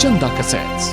चंदा cassettes.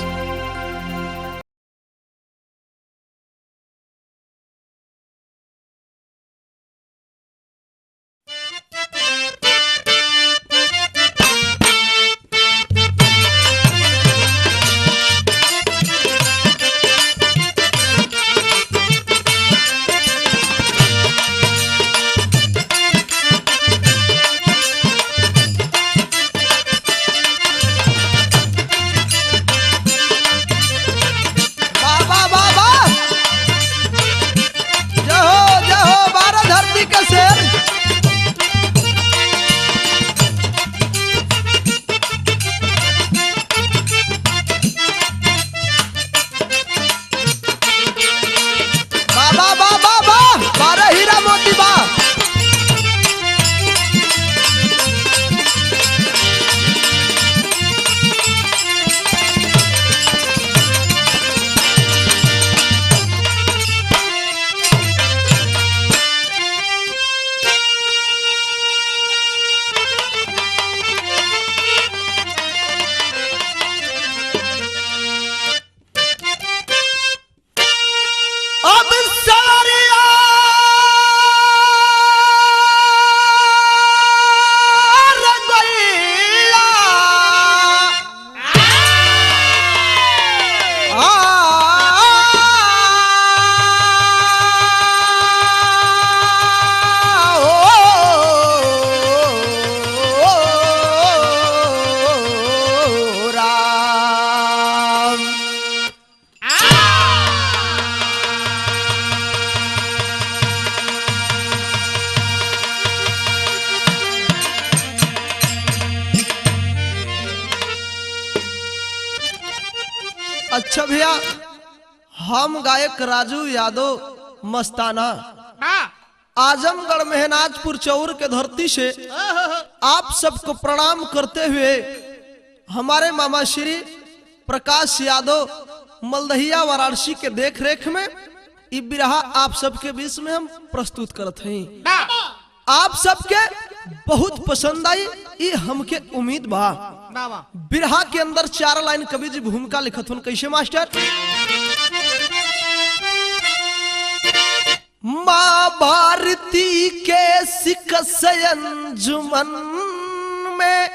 अच्छा भैया, हम गायक राजू यादव मस्ताना आजमगढ़ मेहनाजपुर चौर के धरती से आप सबको प्रणाम करते हुए हमारे मामा श्री प्रकाश यादव मलदहिया वाराणसी के देख रेख में ये बिरहा आप सबके बीच में हम प्रस्तुत करते हैं। आप सबके बहुत पसंद आई, ये हमके उम्मीद बा। बिरहा के अंदर 4 लाइन कवि जी भूमिका लिखत हन। कैसे मास्टर? माँ भारती के सिकसयन जुमन में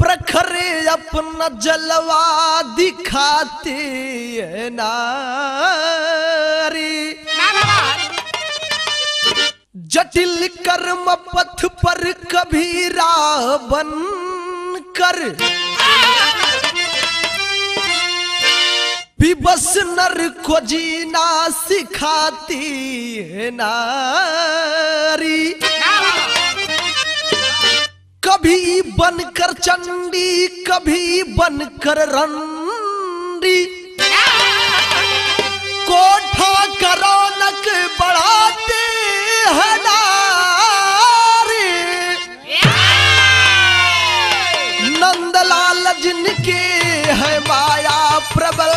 प्रखरे अपना जलवा दिखाती है नारी। जटिल कर्म पथ पर कभी रावण कर विवश नर को जीना सिखाती है नारी। कभी बनकर चंडी कभी बनकर रंडी, कोठा का रौनक बढ़ाते हैं नारी। नंदलाल जिनके है माया प्रबल,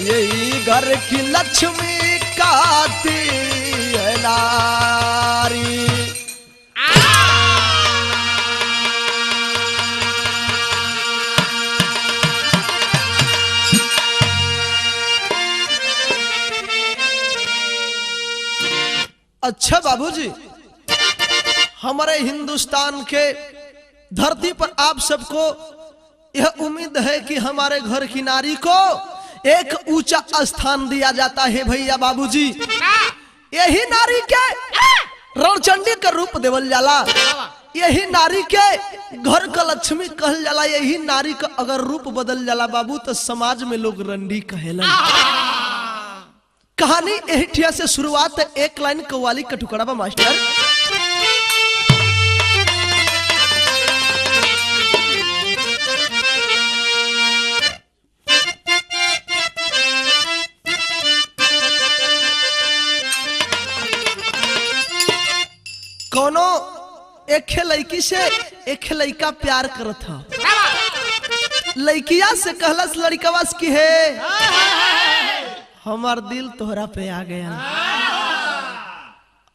यही घर की लक्ष्मी कहती है नारी। अच्छा बाबूजी, हमारे हिंदुस्तान के धरती पर आप सबको यह उम्मीद है कि हमारे घर की नारी को एक ऊंचा स्थान दिया जाता है। भैया बाबूजी, यही नारी के रणचंडी का रूप देवल जाला, यही नारी के घर का लक्ष्मी कहल जाला। यही नारी का अगर रूप बदल जाला बाबू तो समाज में लोग रंडी कहेला। कहानी एहिठिया से शुरुआत है। 1 लाइन कव्वाली का टुकड़ा बा मास्टर। कोनो एक लड़की से एक लड़का प्यार करत था। लड़किया से कहलस लड़कवा की है हमार दिल तोहरा पे आ गया,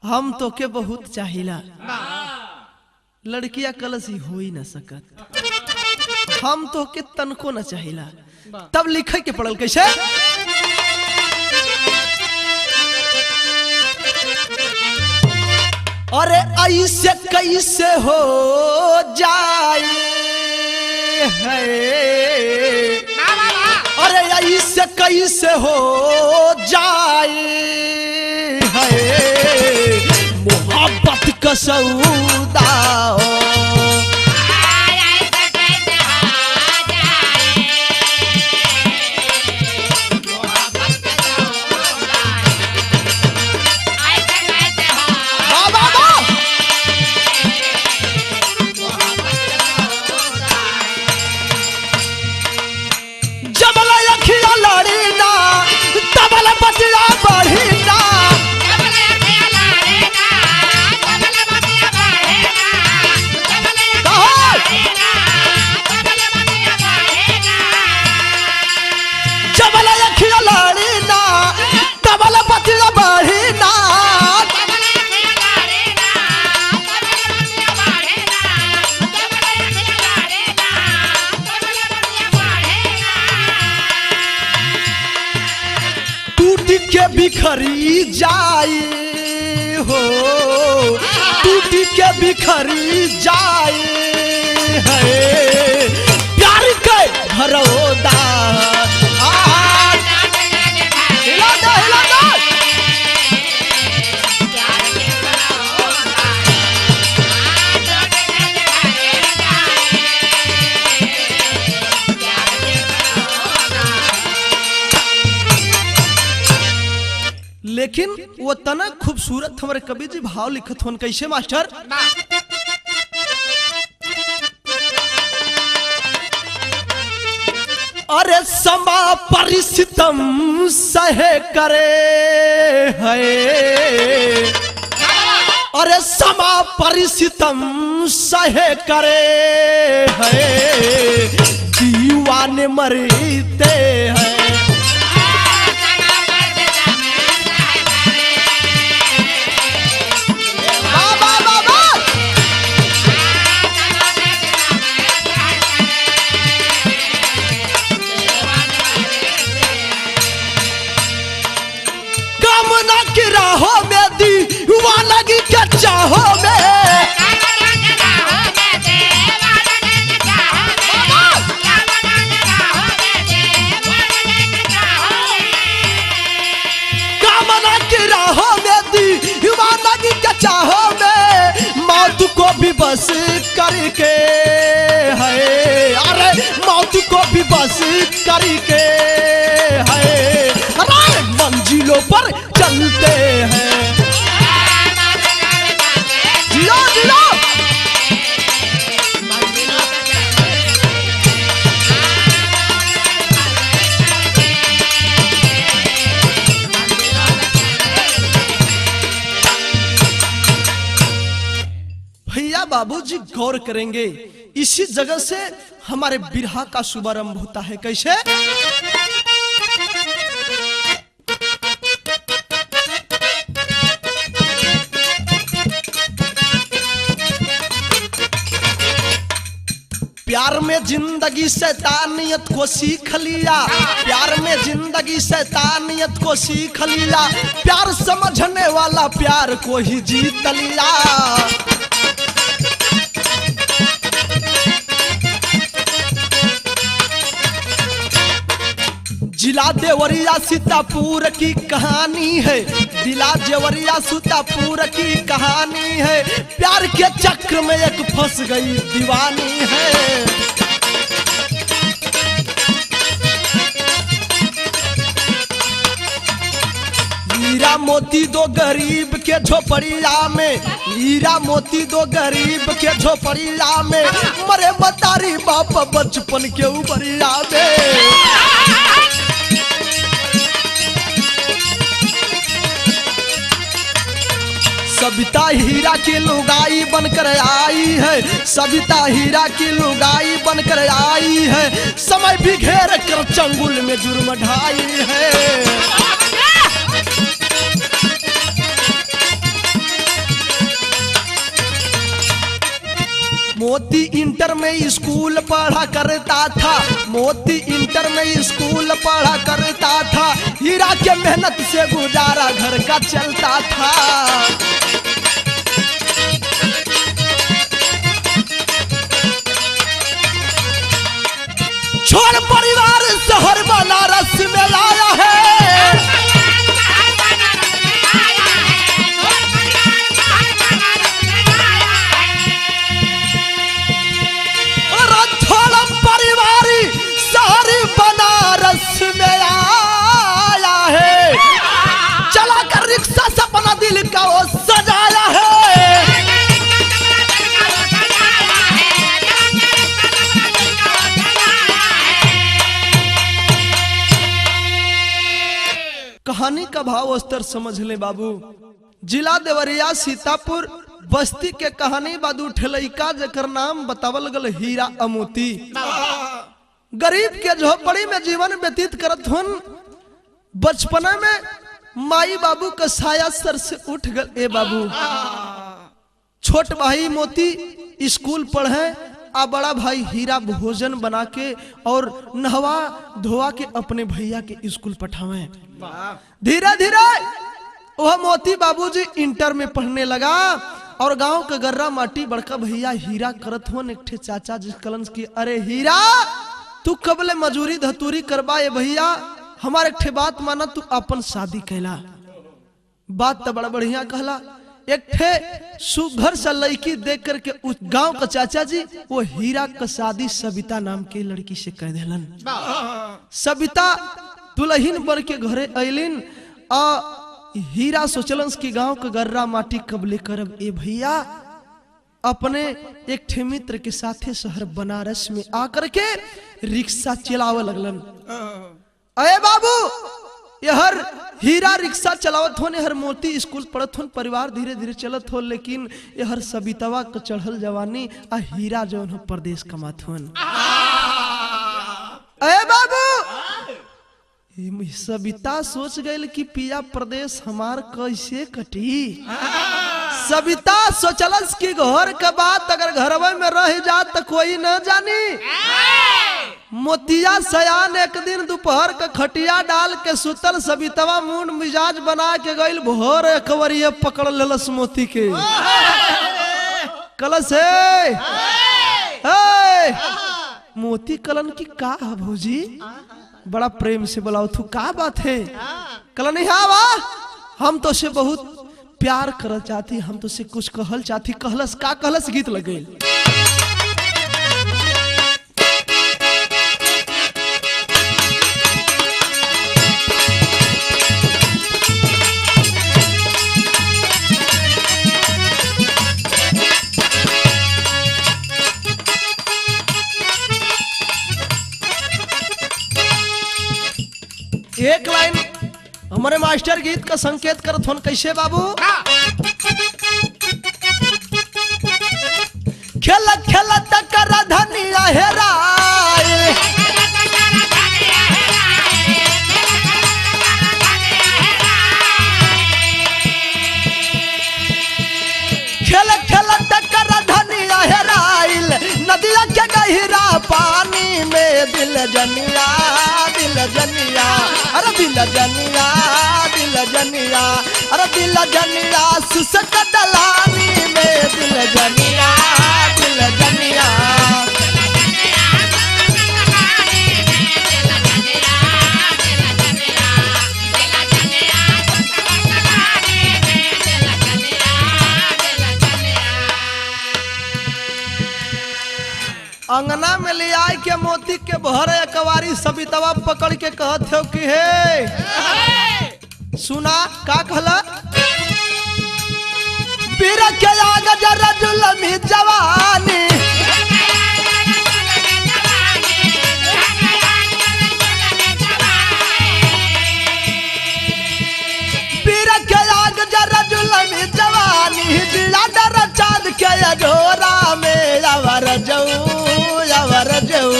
हम तो के बहुत चाहिला, लड़किया कलसी हो ही न सकत, हम तो के तनको न चाहिला। तब लिखे के पड़ल कैसे? अरे ऐसे कैसे हो जाए है, अरे ऐसे कैसे हो जाए है मोहब्बत का सौदा। बिखरी जाए हो, टूटी के बिखरी जाए है प्यार के भरोदा। हिला दो हिला दो। लेकिन वो तना खूबसूरत हमारे कवि जी भाव लिखत होन कैसे मास्टर? अरे समा परिसितम सहे करे है, अरे समा परिसितम सहे करे है दीवाने मरते हैं। राहों में दीवानगी के चाहों में, कामना की राहों में दीवानगी के चाहों में मौत को भी बस करके है, अरे मौत को भी बस करके है मंजिलों पर चलते हैं। जियो जियो। भैया बाबूजी गौर करेंगे, इसी जगह से हमारे बिरहा का शुभारंभ होता है। कैसे? प्यार में जिंदगी शैतानियत को सीख लिया, प्यार में जिंदगी शैतानियत को सीख लिया, प्यार समझने वाला प्यार को ही जीत लिया। जिला देवरिया सीतापुर की कहानी है, जिला देवरिया सीतापुर की कहानी है, प्यार के चक्र में एक फंस गई दीवानी है। हीरा मोती दो गरीब के झोपड़िया में, हीरा मोती दो गरीब के झोपड़िया में, मरे मतारी बाप बचपन के उबरिया में। सविता हीरा की लुगाई बनकर आई है, सविता हीरा की लुगाई बनकर आई है, समय भी घेर कर चंगुल में जुर्म ढाई है। मोती इंटर में स्कूल पढ़ा करता था, मोती इंटर में स्कूल पढ़ा करता था, हीरा के मेहनत से गुजारा घर का चलता था। छोड़ परिवार शहर बनारस में आया है, थोड़ा परिवारी शहर बनारस में आया है, चला कर रिक्शा से अपना दिल का वो सजाया है। कहानी का भाव स्तर समझ ले बाबू। जिला देवरिया सीतापुर बस्ती के कहानी बादू ठेलैका जकर नाम बतावल गल हीरा अमोती। गरीब के झोपड़ी में जीवन व्यतीत करत हुन। बचपना में माई बाबू का साया सर से उठ गल। ए बाबू, छोट भाई मोती स्कूल पढ़े, आ बड़ा भाई हीरा भोजन बना के और नहवा धोवा के अपने भैया के स्कूल पठावे। धीरे धीरे वह मोती बाबूजी इंटर में पढ़ने लगा और गांव का गर्रा माटी बड़का भैया हीरा करत हो। एक ठे चाचा जिस कलंस की, अरे हीरा तू कबले मजूरी धतूरी करबा ये भैया, हमारे ठे बात माना, तू अपन शादी कहला। बात तो बड़ा बढ़िया कहला। एक ठे सुघर सा लड़की देख करके उस गांव का चाचा जी वो हीरा का शादी सविता नाम की लड़की से कह देलन। सविता दुल्हन बन के घरे अलिन। हीरा सोचलन की गांव का गर्रा माटी कबले करब। ए भैया अपने एक ठे मित्र के साथे शहर बनारस में आकर के रिक्शा चलावे लगलन। अरे बाबू, यहर हीरा रिक्शा चलावत हो, हर मोती स्कूल पढ़त हो, परिवार धीरे धीरे चलत हो, लेकिन यहर सवितवा का चढ़ल जवानी आ हीरा जो हो परदेश कमात हो। अरे बाबू, सविता सोच गई कि पिया प्रदेश हमार कैसे कटी। सविता सोचलस कि घर का बात अगर घरवा में रह जात तो कोई न जानी। मोतिया सयान एक दिन दोपहर का खटिया डाल के सुतल। सवितवा मूड मिजाज बना के गईल, भोर एकवरिये पकड़ लेलस मोती के। कलस मोती कलन की का भौजी, बड़ा प्रेम से बुलाओ, तू का बात है? कलन हाँ वाह, हम तो से बहुत प्यार करल चाहती, हम तो से कुछ कहल चाहती। कहलस का? कहलस गीत लगे। एक लाइन हमारे मास्टर गीत का संकेत करत होन। कैसे बाबू? खेल खेल तकर धनिया हेराए, खेल खेल तकर धनिया हेराइल, नदिया के गहिरा पानी में दिल जनिया, दिल जनिया, अरे दिल जनिया, दिल जनिया, अरे दिल जनिया, सुसक दलानी में दिल जनिया, दिल जनिया। अंगना में ले आए के मोती के भर एकवारी सवितवा पकड़ के कहत हो कि हे सुना का कहला? पीर के आग जरा जुलमी जवानी, पीर के आग जरा जुलमी जवानी, दिला डर चाँद के अजोरा में अवर जाऊ, अवर जाऊ,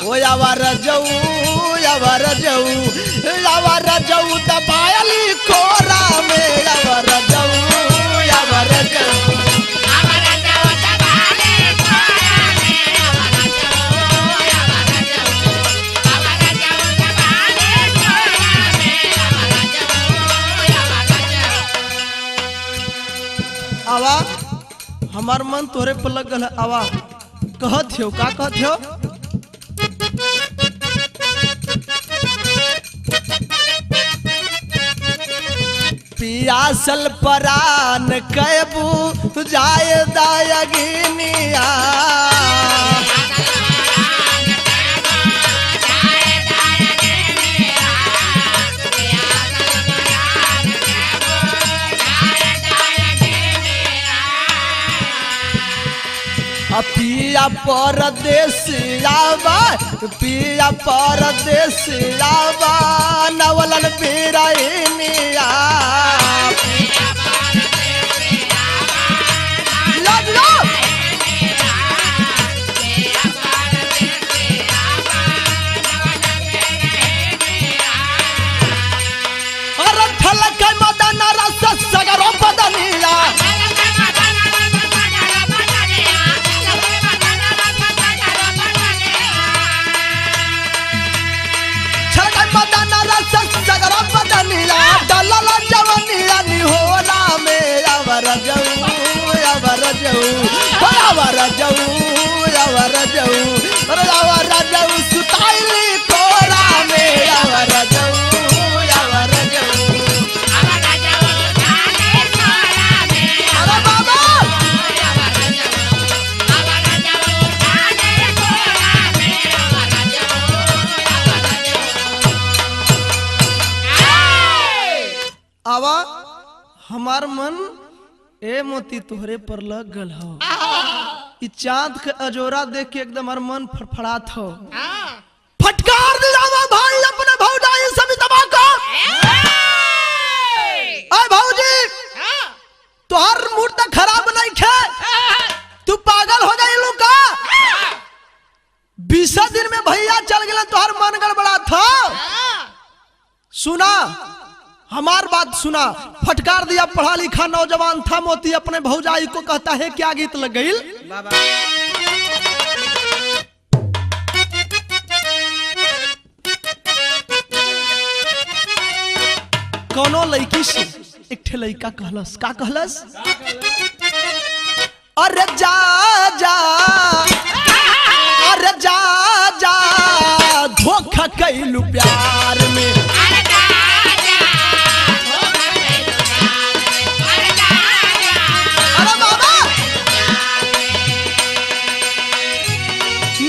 ओ अवर जाऊ, अवर जाऊ, अवर जाऊ दबायली कोरा में अवर जाऊ, अवर जाऊ, अवर जाऊ दबायली कोरा हमार मन तोरे पर लग गल है। आवा कहत हो का कहत हो? पियासल परान कैबू जाए दायगिनिया पिया परदेसिया पिया परदेसिया नवलन बीरानिया सगरो बदनिया जवनिया निहोरा में अवर जऊ सुताइली कोरा में अवर आवा हमार मन ए मोती तोहरे पर लग गल हो। इ चांद के अजोरा देख के एकदम हमार मन फड़फड़ात हो। फटकार दिलावा भाई अपने भौजाई सभी दबा को। अरे भौजी तोहर मूड तो खराब नहीं खे, तू पागल हो जाई लुका। 20 दिन में भैया चल गए तोहर मन गड़बड़ा था। सुना हमार बात सुना। फटकार दिया पढ़ा लिखा नौजवान था मोती अपने भौजाई को कहता है क्या गीत लग गई। कोनो लड़की से एक ठे लड़का कहलस का कहलस? अरे जा जा अरे जा जा धोखा कैलू प्यार में।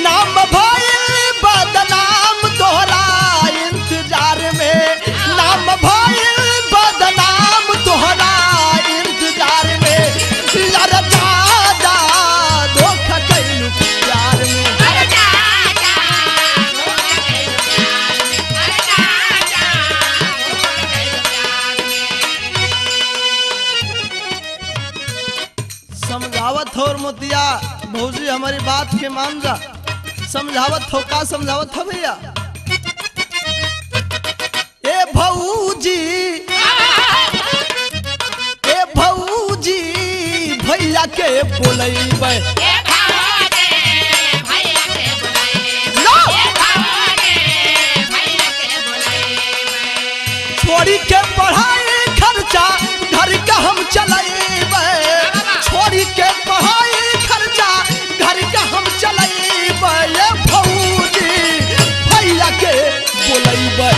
नाम भइल बदनाम तोहरा इंतजार में, नाम भइल बदनाम तोहरा इंतजार में। अरे जा जा धोखा कैलू प्यार में। समझावत हो मोतिया भौजी हमारी बात के मान जा। समझावत हो का समझावत हो भैया? ए भौजी भैया के बोलैबै छोड़ी के पढ़ाई खर्चा घर का हम चलेबै, छोड़ी के पढ़ाई खर्चा घर का हम चलेबै। ये भौजी भैया के बोलैबै।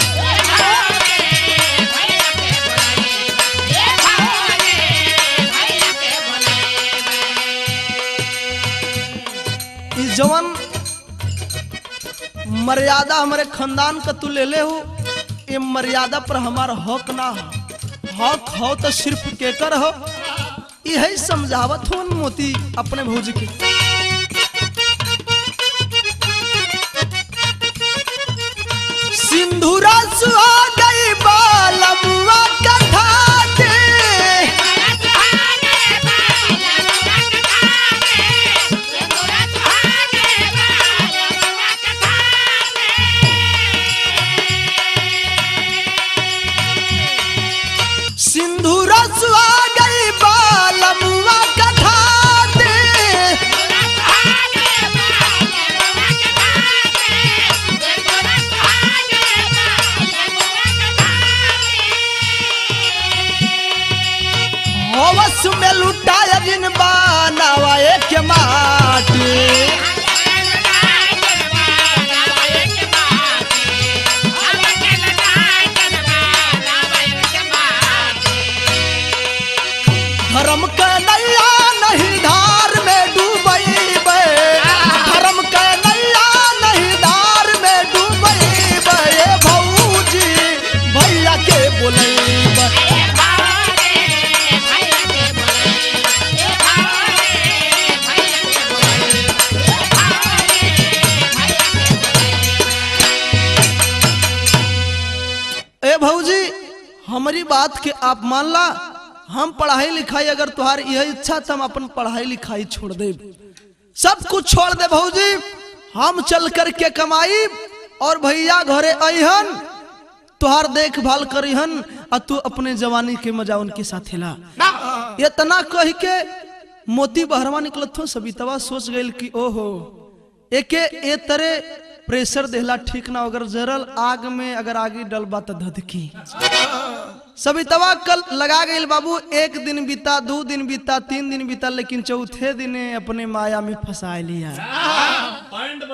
इस जवान मर्यादा हमारे खानदान का तू ले ले हो, ये मर्यादा पर हमारा हक ना हो। हक हो तो सिर्फ केकर हो। यही समझावत हो मोती अपने भौजी के। सिंधुरा सुहा गई बालमुआ कथा के। सिंधुरा सुहा गई बालमुआ कथा दे। हमारी बात के आप मान ला, हम पढ़ाई लिखाई अगर तुहार यह इच्छा तो हम अपन पढ़ाई लिखाई छोड़ दे, सब कुछ छोड़ दे भौजी, हम चल करके कमाई और भैया घरे अहन तुहार देखभाल करीहन और तू अपने जवानी के मजा उनके साथ हिला। इतना कह के मोती बहरवा निकलत हो। सवितवा सोच गई कि ओहो एके ए तरह प्रेशर देहला ठीक ना, अगर जरल आग में अगर आगे डलबा तो धधकी। सवितवा कल लगा गई बाबू, एक दिन बीता, 2 दिन बीता, 3 दिन बीता, लेकिन चौथे दिन अपने माया में फंसा लिया। बैंड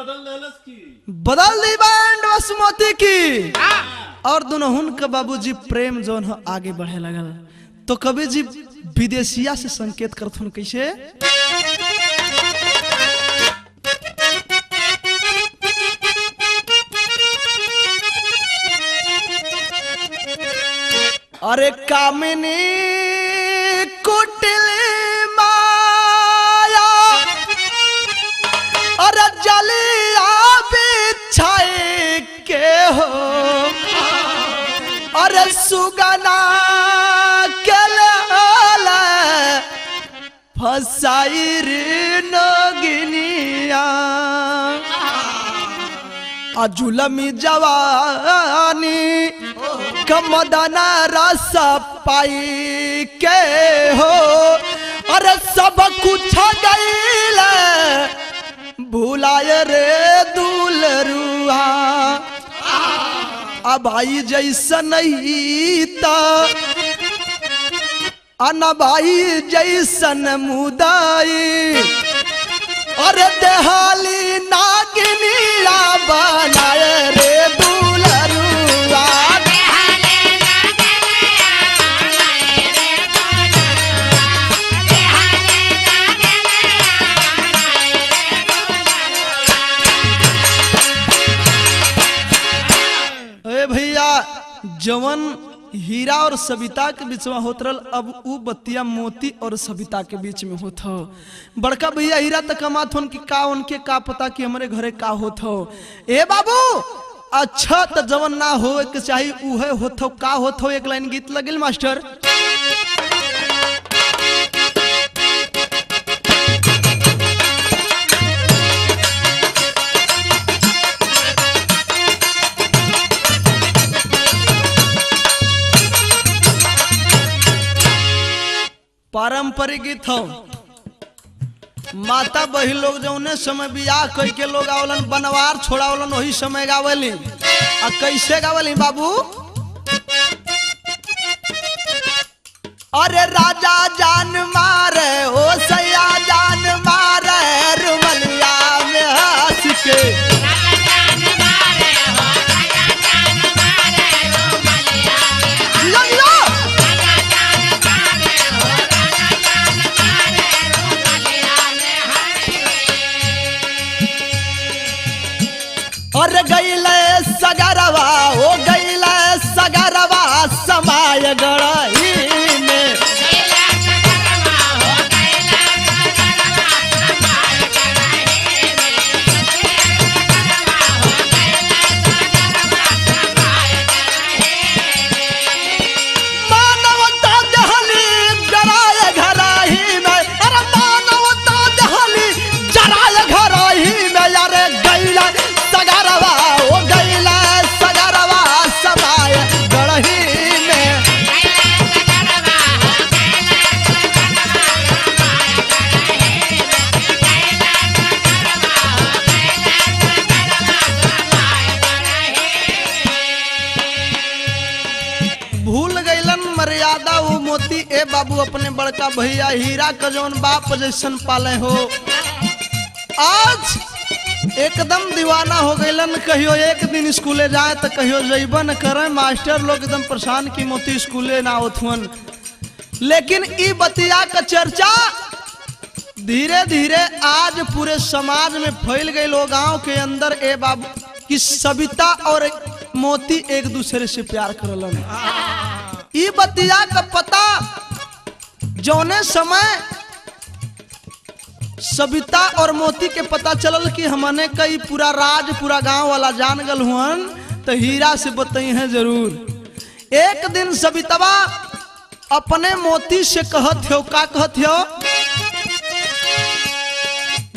बदल दी बैंड वसुमती की, और दुनहुन का बाबूजी प्रेम जोन है आगे बढ़े लगल। तो कभी जी विदेशिया से संकेत करथुन कैसे, अरे कामिनी कुटिल माया, अरे जलिया बिछाए के हो, अरे सुगना के लाला फसाई रे नगिनिया, जुलमी जवानी कमदना रस पाई के हो, अरे सब कुछ गईल भुलाए रे दुलरुआ, अब भाई जैसा नहीं था अना भाई जैसन मुदाई, अरे देहाली नागिनिया बनाए रे दुलरुआ, भैया जवन हीरा और सविता के बीच में होत रहल, अब उ बतिया मोती और सविता के बीच में होत हो। बड़का भैया हीरा तक कमात होन कि का उनके का पता कि हमारे घरे का होत हो। ए बाबू अच्छा तो जवन ना हो के चाहिए उहे होत हो, का होत हो। एक लाइन गीत लगिल मास्टर, पारंपरिक गीत हो। माता बहिन लोग जौने समय बियाह कई के लोग आवलन बनवार छोड़ावलन वही समय गावली। आ कैसे गावली बाबू, अरे राजा जान मारे ओ सैया जान मारे रुमलिया में हंस के, और गईले सगरवा ओ गईले सगरवा समाय गड़ही में, मानवता जहली जराय घराही में, अरे मानवता जहली जराय घराही में, यारे गईला सगरवा ओ गईला सगरवा समाय गड़ही में, भूल गईलन मर्यादा वो मोती। ए बाबू अपने बड़का भैया हीरा का जौन बाप जैसन पाले हो, आज एकदम दीवाना हो गईलन। कहियो एक दिन स्कूले जाए तो कहियो जइबा न करे, मास्टर लोग एकदम परेशान की मोती स्कूले ना होथुन। लेकिन ई बतिया का चर्चा धीरे धीरे आज पूरे समाज में फैल गई लो, गांव के अंदर। ए बाबू कि सविता और मोती एक दूसरे से प्यार करलन। ई बतिया का पता जौने समय सविता और मोती के पता चलल कि हमने कई पूरा राज पूरा गांव वाला जान गल हुअन, तो हीरा से बताई हैं जरूर। एक दिन सवितवा अपने मोती से कहत हो, का कहत हो?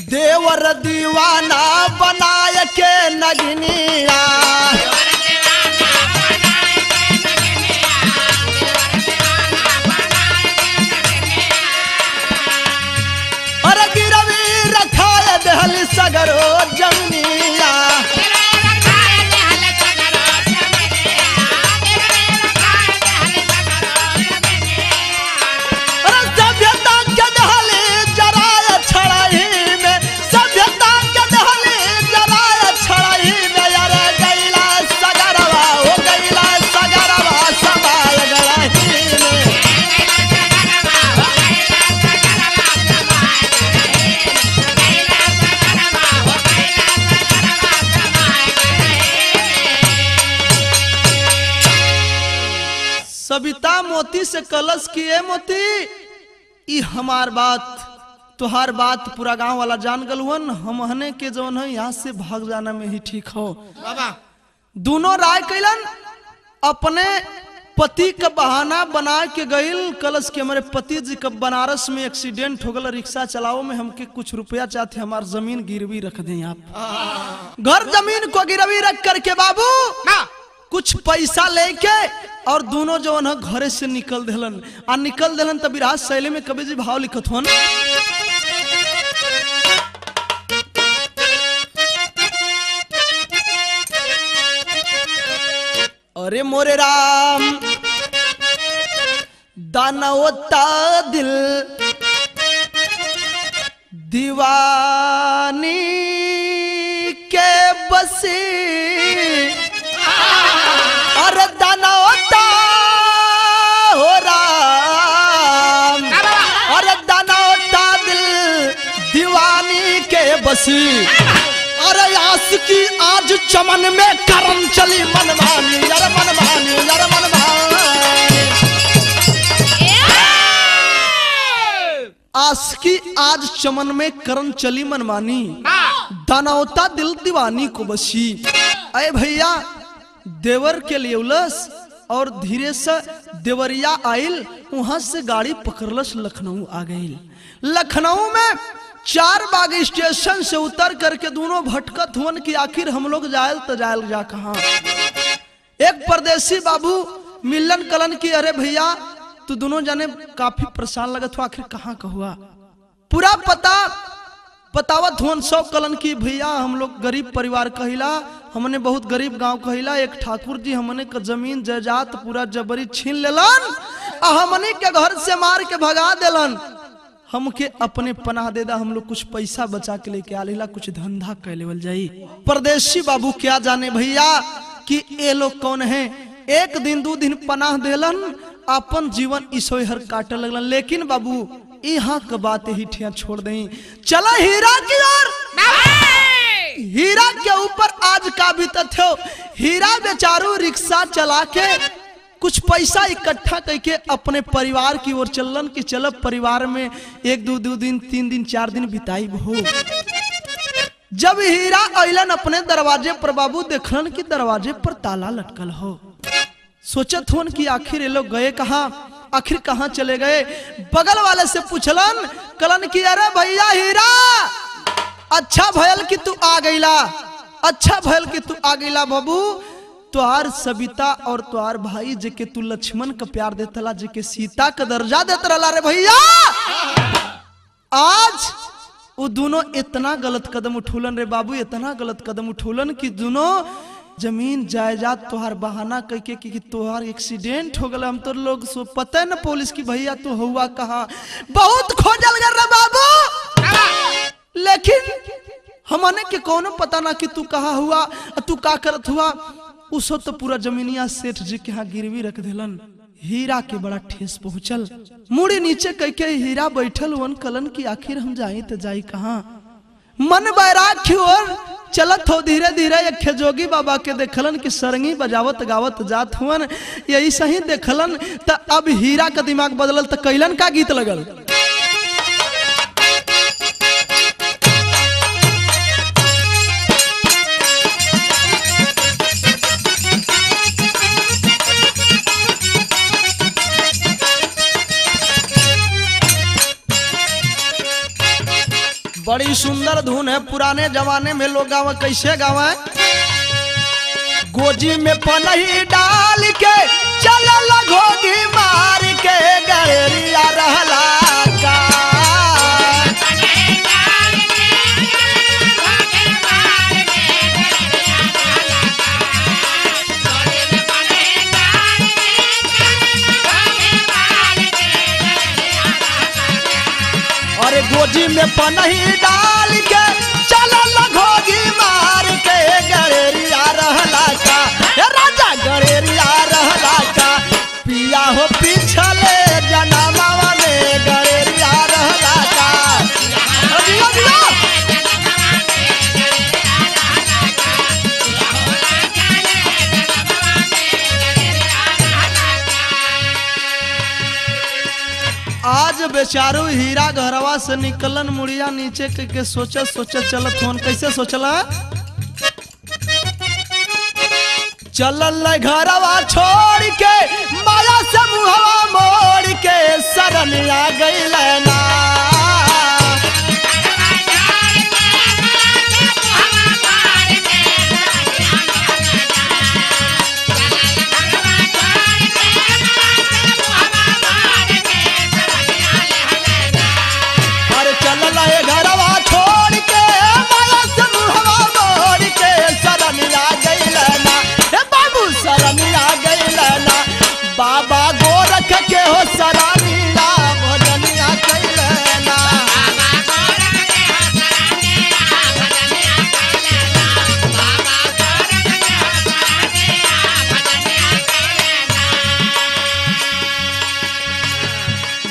देवर दीवाना बनाए के नगनिया, अरे गिरवी रखाए दहली सगरो जमीनिया, सविता मोती से कलश किए, मोती ई हमार बात तुहार बात पूरा गांव वाला जान गलवन, हम हने के जौन है यहाँ से भाग जाना में ही ठीक हो। दोनों राय कैलन, अपने पति का बहाना बना के गईल कलश के हमारे पति जी का बनारस में एक्सीडेंट हो गया, रिक्शा चलाओ में हमके कुछ रुपया चाहते, हमार जमीन गिरवी रख दें आप। घर जमीन को गिरवी रख करके बाबू कुछ पैसा लेके और दोनों जो है घरे से निकल देलन, आ निकल देलन तब विराज शैली में कवि जी भाव लिखत होन। अरे मोरे राम दानवता दिल दीवानी के बसी, अरे दानवता हो राम, अरे दानवता दिल दीवानी के बसी, अरे आस की आज चमन में करम चली मनमानी, यार मनमानी, यार मनमानी, आस की आज चमन में करम चली मनमानी, दानवता दिल दीवानी को बसी। अरे भैया देवर के लिए उलस और धीरे से देवरिया आइल, वहां से गाड़ी पकड़लस लखनऊ आ गई। लखनऊ में 4 बाग स्टेशन से उतर करके दोनों भटकत हुन कि आखिर हम लोग जायल तो जायल जा कहाँ। एक परदेसी बाबू मिलन कलन की, अरे भैया तू दोनों जाने काफी परेशान लगत हो, आखिर कहाँ का हुआ? पूरा पता बतावत हुन सौ कलन की, भैया हम लोग गरीब परिवार कहिला, हमने बहुत गरीब गांव कहिला, एक ठाकुर जी हमने का जमीन जायदाद पूरा जबरी छीन लेलन, हमने के घर से मार के भगा देलन, हमके अपने पनाह दे दा, हम लोग कुछ पैसा बचा के लेके आ लेला, कुछ धंधा कर लेवल जाई। परदेसी बाबू क्या जाने भैया कि ये लोग कौन है, एक दिन 2 दिन पनाह देलन, अपन जीवन ईसोहर काटे लगलन। लेकिन बाबू यहाँ का बात ही ठिया छोड़ दें, चला हीरा की ओर। हीरा के ऊपर आज का भी तथ्य, हीरा बेचारू रिक्शा चला के कुछ पैसा इकट्ठा करके अपने परिवार की ओर चलन कि चलो परिवार में 1-2 दिन 3 दिन 4 दिन बिताई हो। जब हीरा अइलन अपने दरवाजे पर बाबू देखलन कि दरवाजे पर ताला लटकल हो, सोचत होन कि आखिर ये लोग गए कहाँ, आखिर कहाँ चले गए। बगल वाले से पूछलन कलन की, अरे भैया हीरा अच्छा भयल कि तू आ गईला, अच्छा भयल कि तू आ गईला बाबू, तुहार सविता और तुहार भाई जेके तू लक्ष्मण का प्यार देतला, जेके सीता का दर्जा देत रहला, रे भैया आज वो दोनों इतना गलत कदम उठौलन रे बाबू, इतना गलत कदम उठौलन कि दोनों जमीन जायदाद तुहार बहाना करके कि तुहार एक्सीडेंट हो गया, हम तो लोग सो पता न पुलिस की भैया तू हुआ कहाँ, बहुत खोजल कर रे बाबू, लेकिन हमने के कोनो पता ना कि तू कहाँ हुआ, तू का करत हुआ। उसो तो पूरा जमीनिया सेठ जी के यहाँ गिरवी रख दिलन। हीरा के बड़ा ठेस पहुंचल, मुड़ी नीचे करके हीरा बैठल वन कलन की आखिर हम जाई तो जाई कहाँ। मन बैराग की ओर चलत हो धीरे धीरे एक जोगी बाबा के देखलन कि सरंगी बजावत गावत जात हुवन, यही सही देखलन तो अब हीरा का दिमाग बदलल तो कैलन का गीत लगल। बड़ी सुंदर धुन है, पुराने जमाने में लोग गावा, कैसे गावा? गोजी में पनही डाल के चलल घोगी मार के गड़ेरिया रहला का। अरे गोजी में पनही डाल के चलल घोगी मार के गड़ेरिया रहला का। राजा गड़ेरिया रहला का, पिया हो पिछले जनमवा में गड़ेरिया रहला का। अजिया जिया आज बेचारू हीरा घरवा से निकलन मुड़िया नीचे के सोचत सोचत चलत होन। कैसे सोचला? चलल घरवा छोड़ के माया से मुहवा मोड़ के शरण आ गइल ना। बाबा गोरख के हो सरानिया भजनिया कैलना।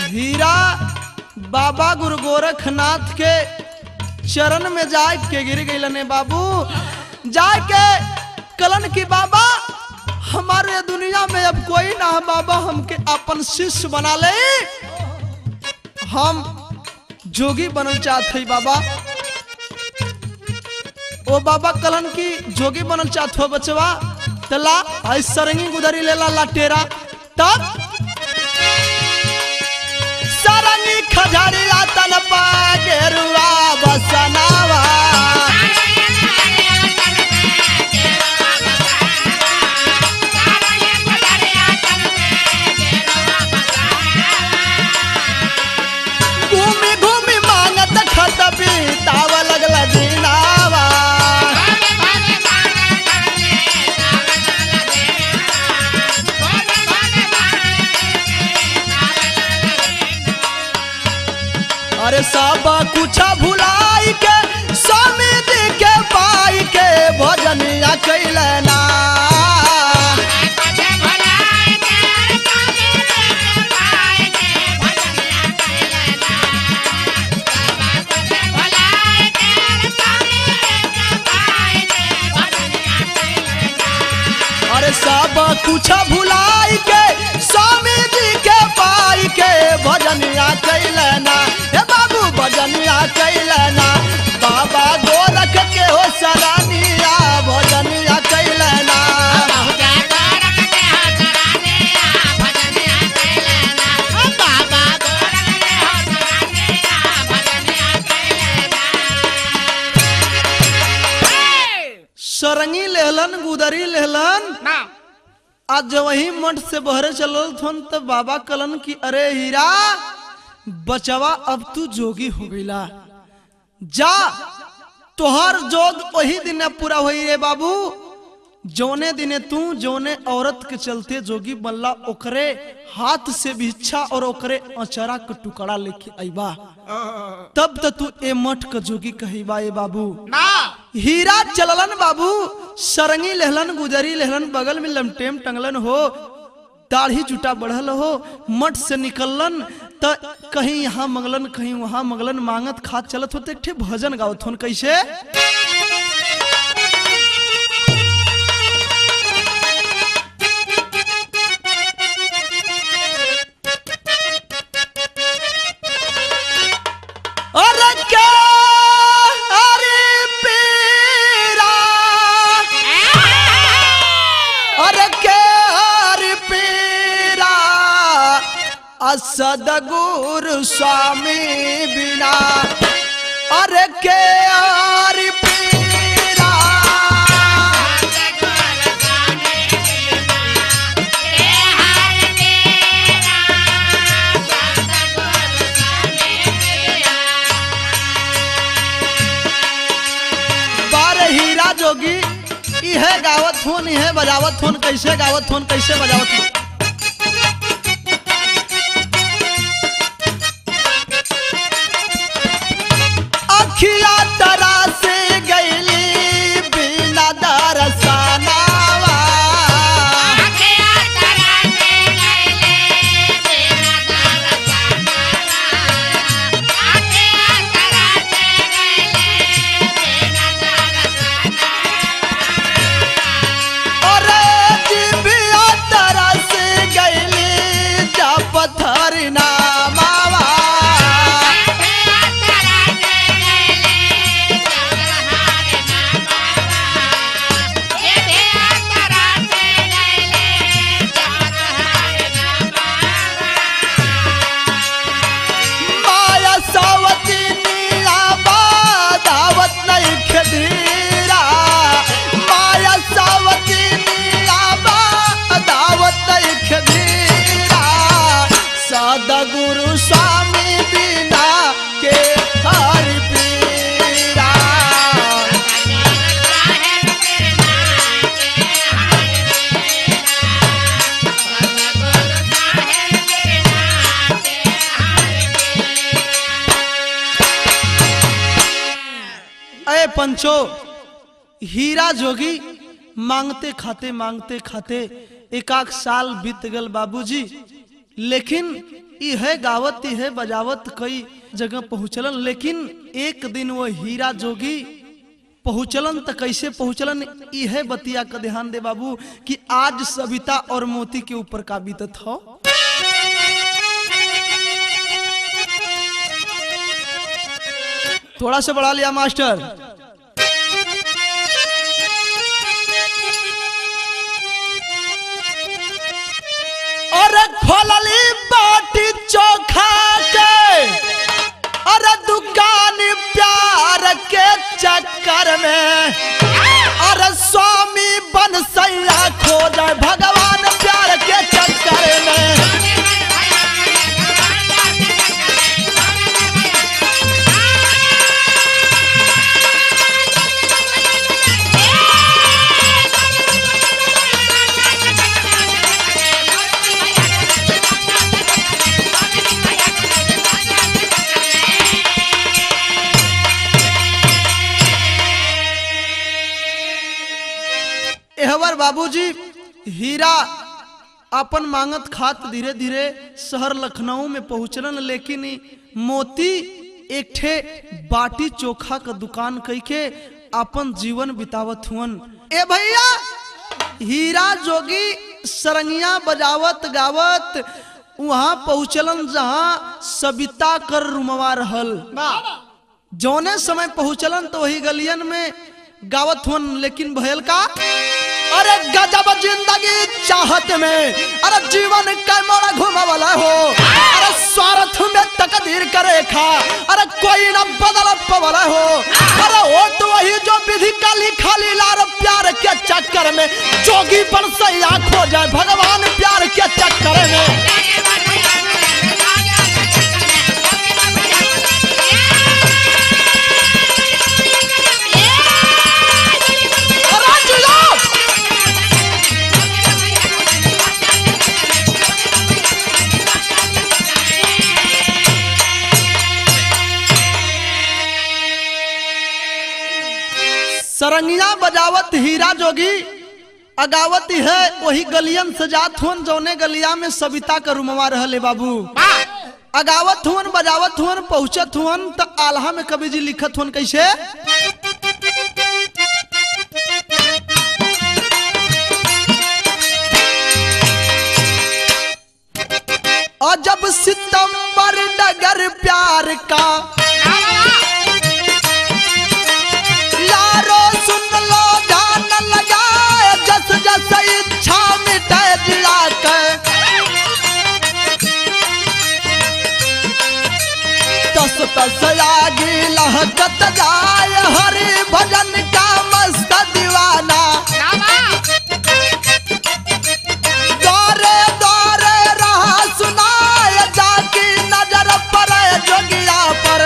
हीरा बाबा गुरु गोरखनाथ के चरण में जाए के गिर गइलने बाबू। जाके कलन की बाबा हमारे दुनिया में अब कोई ना है बाबा, हमके अपन शिष्य बना ले, हम जोगी बनल चाहते बाबा। ओ बाबा कलन की जोगी बनल चाहत हो बचवा, तला आई सरंगी गुदरी लेला लाटेरा, तब सरंगी खजरिया तन पा गेरुआ बसनावा। तावा लगला दीनावा। अरे सब कुछ भुलाई के समिति के पाई के भजनिया कैलना। सब कुछ भुलाई के स्वामी जी के पाई के भजनिया कैलना। हे बाबू भजनिया कैलना, बाबा गोरख के हो सरानिया भजनिया कैलना। सरंगी लेहलन गुदरी लेहलन ना। आज वही मठ से बहरे चलल थन तो बाबा कलन की अरे हीरा बचवा अब तू जोगी हो गईला, जा तोहर जोग वही दिन पूरा हुई रे बाबू। जौने दिने तू जौने औरत के चलते जोगी बनला ओकरे हाथ से भिक्षा और ओकरे अचरा का टुकड़ा लेके आईबा, तब तो तू ए मठ का जोगी कहीबा ए बाबू ना। हीरा चललन बाबू, सरंगी लेहलन गुजरी लेहलन, बगल में लमटेम टंगलन हो, दाढ़ी जुटा बढ़ल हो, मठ से निकलन तो कहीं यहाँ मंगलन कहीं वहां मंगलन, मांगत खात चलत होते ठे भजन गावत होन। कैसे? सदगुरु स्वामी बिना अरे के आरी पीरा बारे हीरा जोगी इहे गावत होन इहे बजावत होन कैसे गावत होन कैसे बजावत होन। अखिया तरा से गईली बिना दरसनावा अरे जिबिया तरा से गईली जा पत्थर नामावा माया सावती नीला दावत नहीं खदीरा माया सावती नीला दावत नहीं खदीरा सदा गुरु स्वामी बिना के हरि पीरा अरे पंचो हीरा जोगी मांगते खाते एक साल बीत गल बाबूजी, लेकिन यह गावत यह बजावत कई जगह पहुँचलन, लेकिन एक दिन वो हीरा जोगी पहुँचलन तो कैसे पहुँचलन यह बतिया का ध्यान दे बाबू कि आज सविता और मोती के ऊपर का बीतत हो। थोड़ा सा बढ़ा लिया मास्टर। अरे खोलली बाटी चोखा के अरे दुकान प्यार के चक्कर में अरे स्वामी बन सैया खो जाए भगवान प्यार के चक्कर में। एहवर बाबूजी हीरा अपन मांगत खात धीरे धीरे शहर लखनऊ में पहुंचलन, लेकिन मोती एक ठे बाटी चोखा का दुकान कई के अपन जीवन बितावत हुअन। ए भैया हीरा जोगी सरंगिया बजावत गावत वहां पहुंचलन जहां सविता कर रुमवा रहल। जौने समय पहुंचलन तो वही गलियन में गावत हुन, लेकिन भयल का अरे गजब जिंदगी चाहत में अरे जीवन का मोड़ा घुमा वाला हो अरे स्वार्थ में तकदीर करे खा अरे कोई ना बदल वाला हो अरे वो तो वही जो विधि का लिखा लीला प्यार के चक्कर में जोगी बन सैया खो जाए भगवान प्यार के चक्कर में। सरंगिया बजावत हीरा जोगी अगावत है वही गलियन से जात हुन जौने गलिया में सविता का रुमवा रहले बाबू। अगावत हुन बजावत हुन पहुंचत हुन तो आल्हा में कवि जी लिखत हुन कैसे और जब सितंबर डगर प्यार का यारो सुन लो ध्यान लगाए जस जस इच्छा मिटे दिला कर तस तस आगी लह बहकत जाए हरि भजन का मस्त दीवाना दौरे दौरे रहा सुनाए जाकी नजर पर जोगिया पर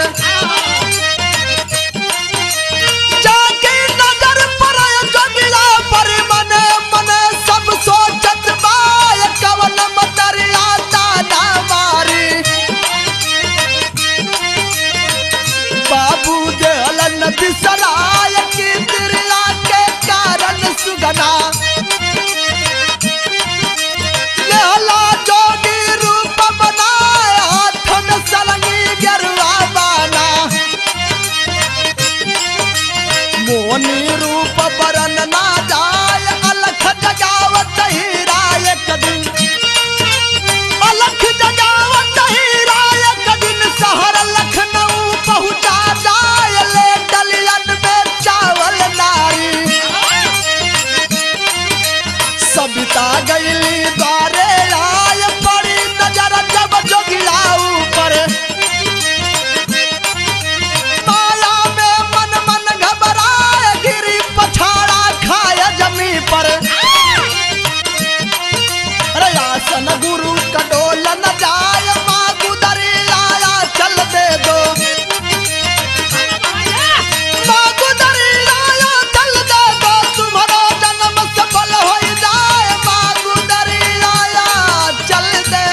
जाकी नजर पर जोगिया पर मने मने सब सोचत बाय कवन मतरिया दादा मारी बाबू देहलन बिसराय की तिरला के कारण सुगना लेहला जोगी रूप बनाए हाथ में सलंगी गरुआ बाना मोनी रूप बरन ना जाए अलख जगावत हीरा एक दिन अलख जगावत हीरा एक दिन शहर लखनऊ पहुंचा जाए ले डलियन में चावल नारी सबिता गईली द्वारे आय पड़ी नजर जब जोगिया ऊपर माया में मन मन घबराए गिरी पछाड़ा खाए जमी पर अरे आसन गुरु का डोल न जाए माँ गुदरी आया चल दे दो माँ गुदरी आया चल दे दो तुम्हारा जन्म सफल हो जाए माँ गुदरी आया चल दे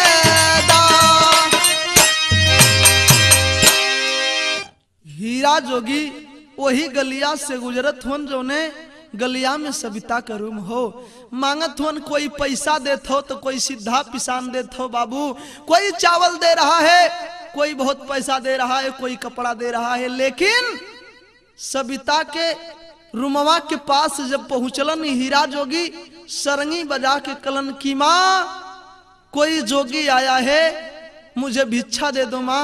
दो। हीरा जोगी वही गलिया से गुजरत हुन जोने गलिया में सविता का रूम हो मांगत हुन कोई पैसा देत हो तो कोई सीधा पिसान देत हो बाबू कोई चावल दे रहा है कोई बहुत पैसा दे रहा है कोई कपड़ा दे रहा है लेकिन सविता के रूमवा के पास जब पहुंचलन हीरा जोगी सरंगी बजा के कलन की माँ कोई जोगी आया है मुझे भिक्षा दे दो माँ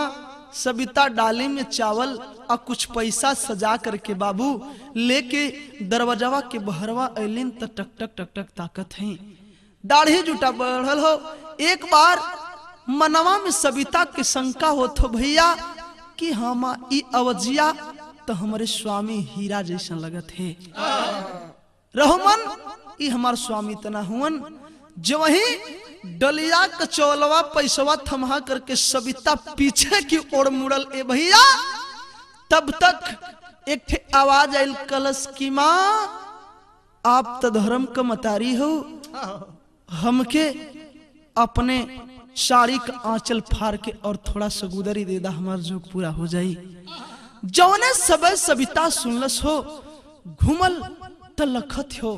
सविता डाली में चावल और कुछ पैसा सजा करके बाबू लेके दरवाजावा के बहरवा ऐलिन त टक टक टक टक ताकत है दाढ़ी जुटा बढ़ल हो एक बार मनवा में सविता के शंका होत हो भैया कि हम ई अवजिया तो हमारे स्वामी हीरा जैसा लगत है रहमन ई हमार स्वामी तना हुवन जो वही डलिया कचौलवा पैसवा थमा करके सविता पीछे की ओर मुड़ल ए भैया तब तक एक ठे आवाज आयल कलश की माँ आप तो धर्म का मतारी हो हमके अपने साड़ी का आंचल फाड़ के और थोड़ा सगुदरी दे दा हमार जोग पूरा हो जाई जौने सबे सविता सुनलस हो घुमल तलखत हो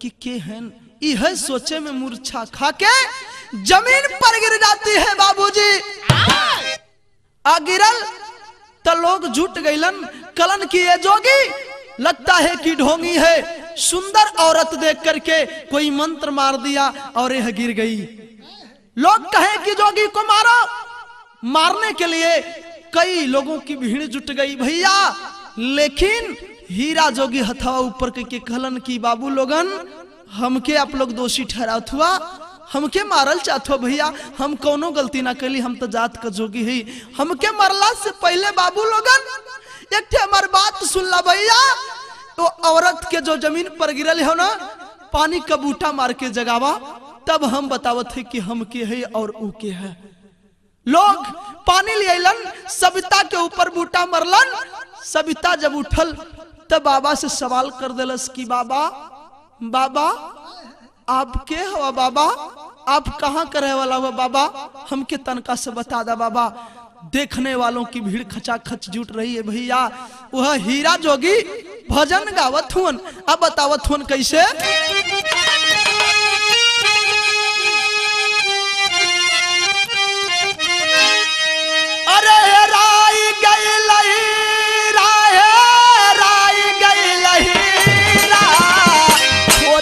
कि के हन यह सोचे में मूर्छा खा के जमीन पर गिर जाती है बाबूजी आ गिरल तो लोग जुट गईलन कलन की ये जोगी लगता है कि ढोंगी है सुंदर औरत देख करके कोई मंत्र मार दिया और यह गिर गई लोग कहे कि जोगी को मारो मारने के लिए कई लोगों की भीड़ जुट गई भैया लेकिन हीरा जोगी हथवा ऊपर के कहलन की बाबू लोगन हमके आप लोग दोषी ठहरात हुआ हमके मारल चाहत हो भैया हम कोनो गलती ना कैली हम तो जात का जोगी है हमके मरला से पहले बाबू लोगन एक ठे हमार बात सुन ला भैया तो औरत के जो जमीन पर गिरल हो ना पानी का बूटा मार के जगावा तब हम बतावत है कि हम के है और ऊ के है लोग पानी ले अलन सविता के ऊपर बूटा मरलन सविता जब उठल तब बाबा से सवाल कर दिलस कि बाबा बाबा आप के हो बाबा आप कहाँ का रहे वाला हुआ बाबा हमके तनका से बता दा बाबा देखने वालों की भीड़ खचाखच जुट रही है भैया वह हीरा जोगी भजन गावत हुन अब बतावत हुन कैसे अरे राई गई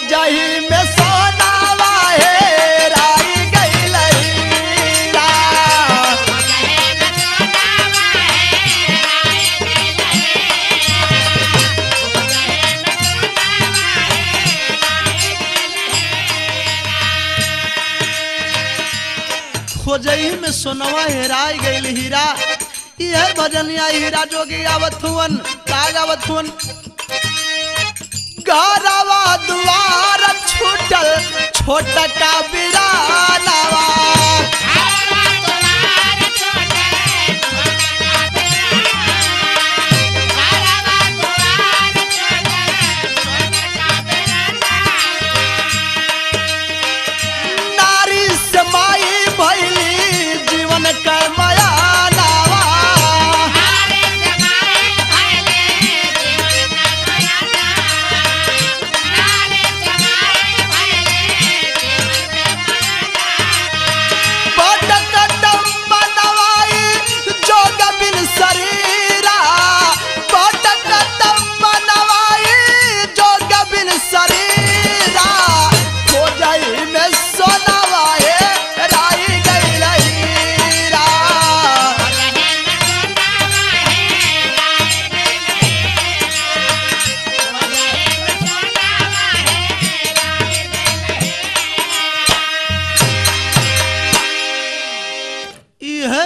जही में सोनावा है राई गई खोजही में सोनवा हेराई गई हीरा यह भजनिया हीरा जोगी आवत हुवन का गावत हुवन। घरवा दुआर छूटल छोटा का बिरानवा नारी समाई भैली जीवन का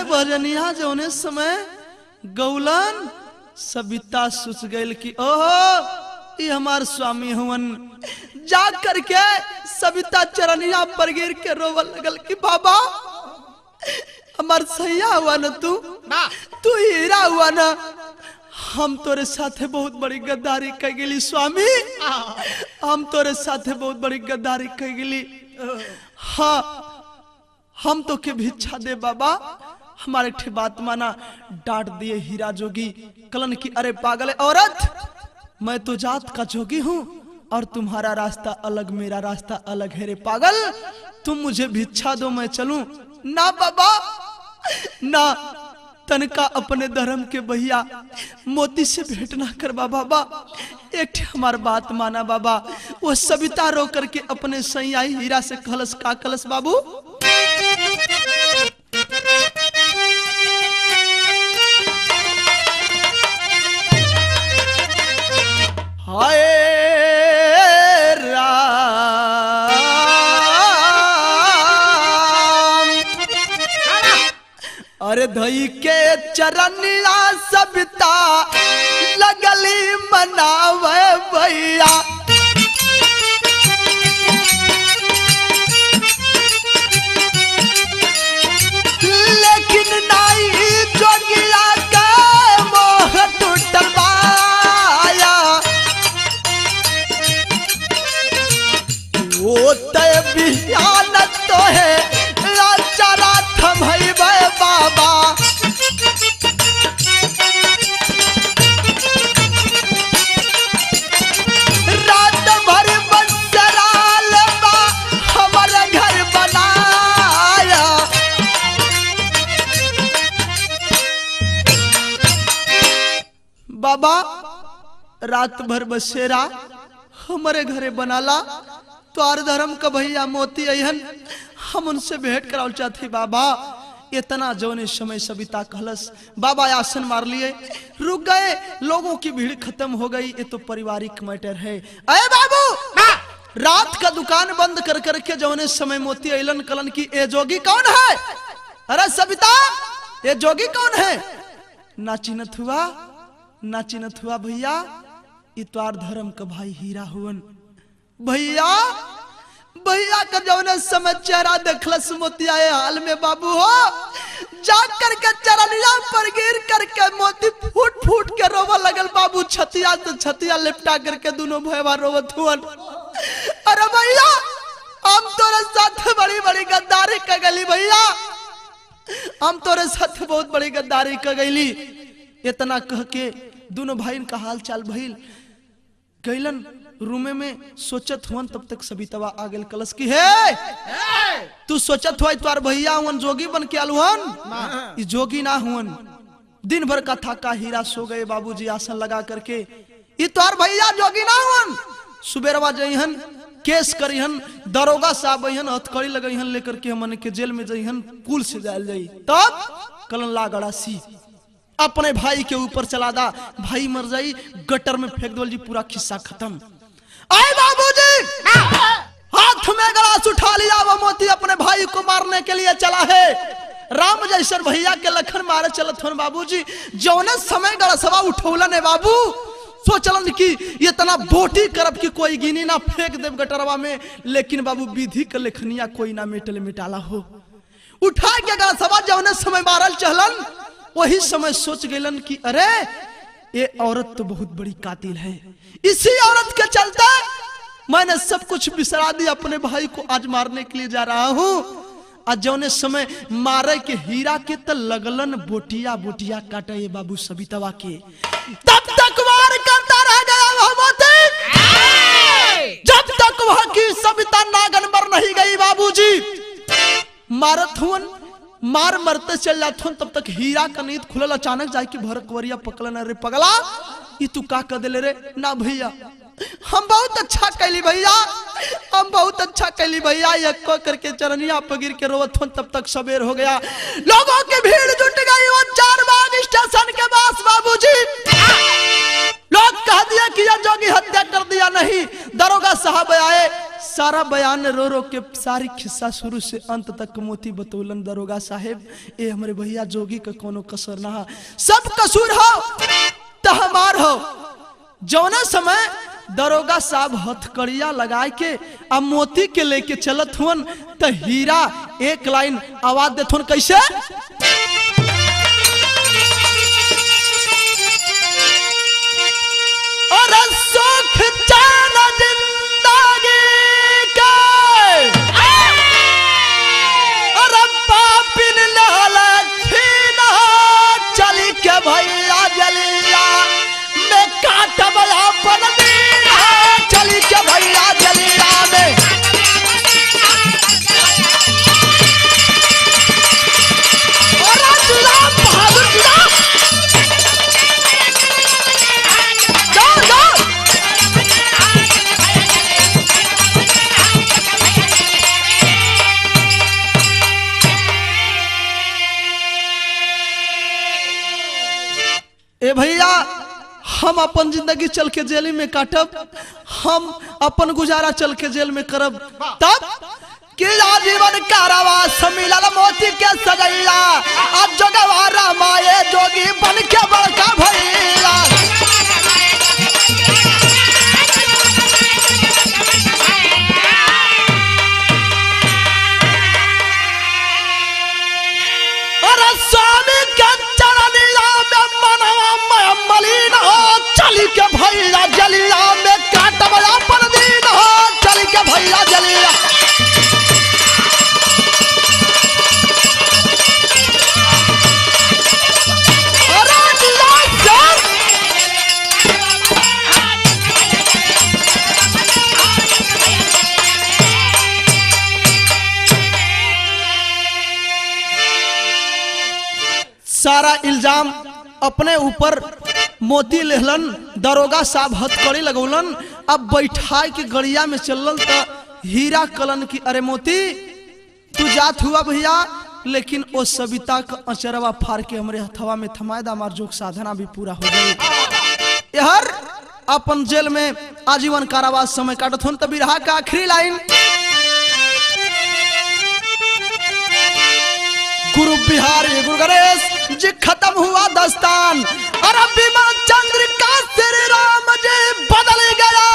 भजनिया जौने समय गौलन सविता सोच गई कि ओहो ये हमार स्वामी हुवन। जा करके सविता चरनिया पर गिर के रोवल लगल कि बाबा हमार सैया हुआ न तू हीरा हुआ न, हम तोरे साथे बहुत बड़ी गद्दारी कर गेली स्वामी, हम तोरे साथे बहुत बड़ी गद्दारी कर गेली। हाँ हम तो के भिक्षा दे बाबा, हमारे ठे बात माना। डांट दिए हीरा जोगी कलन की अरे पागल औरत, मैं तो जात का जोगी हूँ और तुम्हारा रास्ता अलग मेरा रास्ता अलग है रे पागल, तुम मुझे भिक्षा दो मैं चलूं। ना बाबा ना, तनका अपने धर्म के भैया मोती से भेंट ना करवा बाबा, एक हमार बात माना बाबा। वो सविता रो करके अपने सैया हीरा से कलश का कलश बाबू हाय राम, अरे धई के चरनिया सविता लगली मनावे भैया। लेकिन नाई जोगिया का मोह टूटल बाया, वो तय बिहान तो है लाचारा थमई बाबा। रात भर बंसराल बा हमारा घर बनाया, बाबा रात भर बसेरा हमारे घरे बनाला, तो आर धर्म का भैया मोती अहन हम उनसे भेंट कराल चाहते बाबा। इतना जौने समय सविता कहलस बाबा आसन मार लिए, रुक गए, लोगों की भीड़ खत्म हो गई, ये तो पारिवारिक मैटर है। अरे बाबू रात का दुकान बंद कर करके जौने समय मोती अलन कलन की ए जोगी कौन है? अरे सविता ये जोगी कौन है? नाचिनत हुआ भैया, इतवार धर्म का भाई हीरा हुवन। भैया का जौने समय चेहरा देखलस मोतिया हाल में बाबू हो, जाग करके चरनिया पर गिर करके मोती फूट फूट के रोवा लगल बाबू। छतिया तो छतिया लिपटा करके दोनों भैया रोवत हुवन। अरे भैया हम तोरे साथ बड़ी बड़ी गद्दारी कर गली भैया, हम तोरे साथ बहुत बड़ी गद्दारी कर गईली। इतना कह के दोनों भाई का हाल चाल भइल गईलन रूमे में सोचत हुवन। तब तक सवितवा आ गेल कलश की है तू सोचत हुआ तुआर भैया हुवन जोगी बन के आलुहन, इस जोगी ना हुवन। दिन भर का थाका हीरा सो गए बाबूजी आसन लगा करके, ये तुआर भैया जोगी ना हुवन। सुबेरवा जइहन केस करिहन, दरोगा साहब अहन हथकड़ी लगइहन लेकर के हमन के जेल में जइहन, पुल से जायल जाई। तब कलन ला गड़ासी अपने भाई के ऊपर चला दा, भाई मर जाई, गटर में फेंक दो जी, पूरा किस्सा खत्म। आए बाबूजी हाथ में गलास उठा लिया, वो मोती अपने भाई को मारने के लिए चला है। राम जैसन भैया के लखन मारे चलत हन बाबूजी। जौने समय गड़सवा उठौलन है बाबू, सोचलन कि इतना बोटी करब कि कोई गिनी ना, फेंक देव गटरवा में, लेकिन बाबू विधि के लेखनिया कोई ना मिटल मिटाला हो। उठा के गड़सवा जौने समय मारल चहलन, वही समय सोच गलन कि अरे ये औरत तो बहुत बड़ी कातिल है, इसी औरत के चलते मैंने सब कुछ बिसरा दिया, अपने भाई को आज मारने के लिए जा रहा हूं। आज जौने समय मारे के हीरा के तो लगलन बोटिया बोटिया काटे ये बाबू सबितवा के। तब तक वार करता रह गया वह मोती, जब तक वह की सबिता नागन मर नहीं गई बाबूजी। मारत हुन, मार मरते चल जात हुन, तब तक हीरा का नींद खुलल। अचानक जाके भरकवरिया पकड़न, अरे पगला ये तू का कर दिले रे? ना भैया हम बहुत अच्छा कैली भैया, हम बहुत अच्छा कैली भैया। यक्को करके चरनिया पर गिर के रोवत हूं, तब तक सवेर हो गया। लोगों की भीड़ जुट गई वो चारबाग स्टेशन के पास बाबूजी। लोग कह दिया कि यह जोगी हत्या कर दिया। नहीं, दरोगा साहब आए, सारा बयान रो रो के सारी खिस्सा शुरू से अंत तक मोती बतौलन। दरोगा साहेब ए हमारे भैया जोगी का कोनो कसर ना, सब कसूर हो तो हमार हो। जौना समय दरोगा साहब हथकड़िया लगा के अब मोती के लेके चलत हुन, तो हीरा एक लाइन आवाज देत हुन, कैसे? और सुख चैन जिंदगी के और पापिन ललखीना चली के भैया जलिया में काटब अपन दीना, चली के भैया जलिया में। और जुला बहादुर जुला, जाओ जाओ। ए भैया हम अपन जिंदगी चल के जेल में काटब, हम अपन गुजारा चल के जेल में करब, तब कि जीवन कारावास मिलल मोती के सजैया। अब जोगवारा माए जोगी बन के बड़का भैया। अरे स्वामी के चरनिया में मनवा में मलिन हो, चली के भैया जलिया में काटब अपन दीन हो, चली के भैया जलिया। सारा इल्जाम अपने ऊपर मोती लेहलन। दरोगा साहब हथकड़ी लगौलन। अब बैठाई के गड़िया में चलन तो हीरा कलन की अरे मोती तू जात हुआ भैया, लेकिन ओ सबिता का अचरवा फाड़ के हमरे हथवा में थमायदा, हमार जोग साधना भी पूरा हो गई। यार अपन जेल में आजीवन कारावास समय काटत हन। तब बिरहा का आखिरी लाइन, गुरु बिहारी गुरु गणेश जी खत्म हुआ दस्तान। और अब विमल चंद्र का श्री राम जी बदल गया